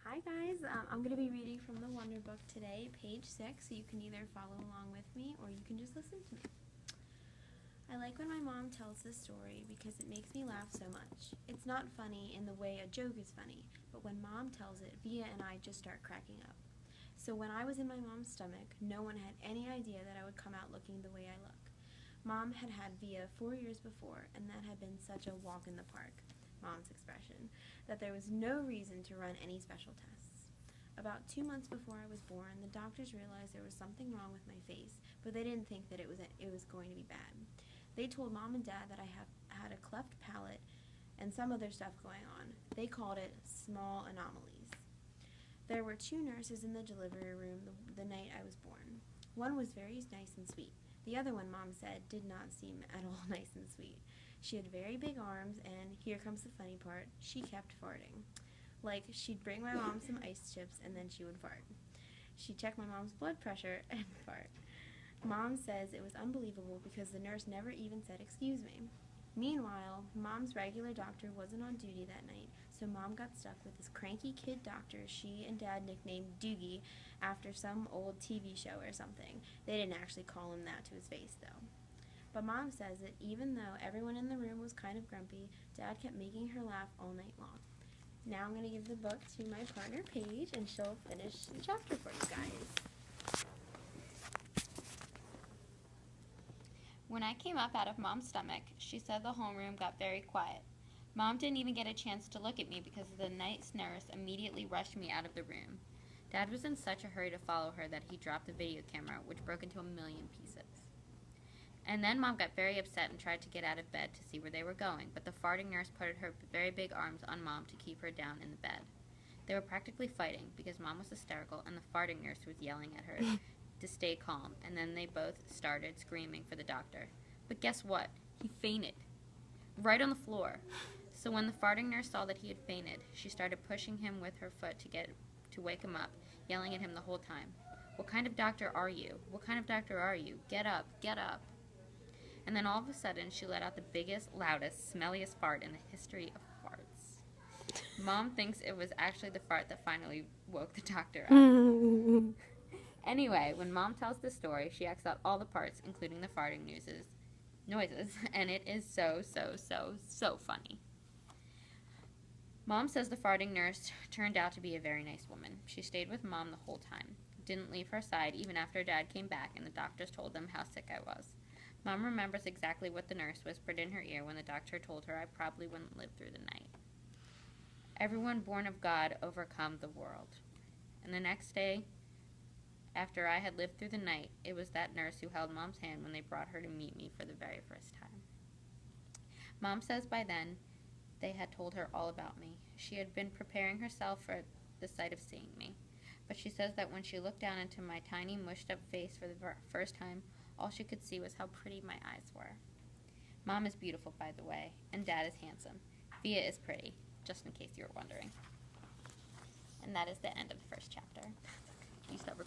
Hi guys, I'm going to be reading from the Wonder Book today, page 6, so you can either follow along with me or you can just listen to me. I like when my mom tells this story because it makes me laugh so much. It's not funny in the way a joke is funny, but when mom tells it, Via and I just start cracking up. So when I was in my mom's stomach, no one had any idea that I would come out looking the way I look. Mom had had Via 4 years before, and that had been such a walk in the park, Mom's expression, that there was no reason to run any special tests. About 2 months before I was born, the doctors realized there was something wrong with my face, but they didn't think that it was going to be bad. They told Mom and Dad that I had a cleft palate and some other stuff going on. They called it small anomalies. There were 2 nurses in the delivery room the night I was born. One was very nice and sweet. The other one, Mom said, did not seem at all nice and sweet. She had very big arms, and here comes the funny part, she kept farting. Like, she'd bring my mom some ice chips, and then she would fart. She'd check my mom's blood pressure and fart. Mom says it was unbelievable because the nurse never even said excuse me. Meanwhile, Mom's regular doctor wasn't on duty that night, so Mom got stuck with this cranky kid doctor she and Dad nicknamed Doogie after some old TV show or something. They didn't actually call him that to his face, though. But Mom says that even though everyone in the room was kind of grumpy, Dad kept making her laugh all night long. Now I'm going to give the book to my partner, Paige, and she'll finish the chapter for you guys. When I came up out of Mom's stomach, she said the homeroom got very quiet. Mom didn't even get a chance to look at me because the nice nurse immediately rushed me out of the room. Dad was in such a hurry to follow her that he dropped the video camera, which broke into a million pieces. And then Mom got very upset and tried to get out of bed to see where they were going, but the farting nurse put her very big arms on Mom to keep her down in the bed. They were practically fighting because Mom was hysterical and the farting nurse was yelling at her to stay calm, and then they both started screaming for the doctor. But guess what? He fainted. Right on the floor. So when the farting nurse saw that he had fainted, she started pushing him with her foot to wake him up, yelling at him the whole time. What kind of doctor are you? What kind of doctor are you? Get up, get up. And then all of a sudden, she let out the biggest, loudest, smelliest fart in the history of farts. Mom thinks it was actually the fart that finally woke the doctor up. Anyway, when Mom tells the story, she acts out all the parts, including the farting noises, and it is so funny. Mom says the farting nurse turned out to be a very nice woman. She stayed with Mom the whole time, didn't leave her side even after Dad came back and the doctors told them how sick I was. Mom remembers exactly what the nurse whispered in her ear when the doctor told her I probably wouldn't live through the night. Everyone born of God overcome the world. And the next day, after I had lived through the night, it was that nurse who held Mom's hand when they brought her to meet me for the very first time. Mom says by then, they had told her all about me. She had been preparing herself for the sight of seeing me. But she says that when she looked down into my tiny, mushed-up face for the first time, all she could see was how pretty my eyes were. Mom is beautiful, by the way, and Dad is handsome. Via is pretty, just in case you were wondering. And that is the end of the first chapter. You stop recording.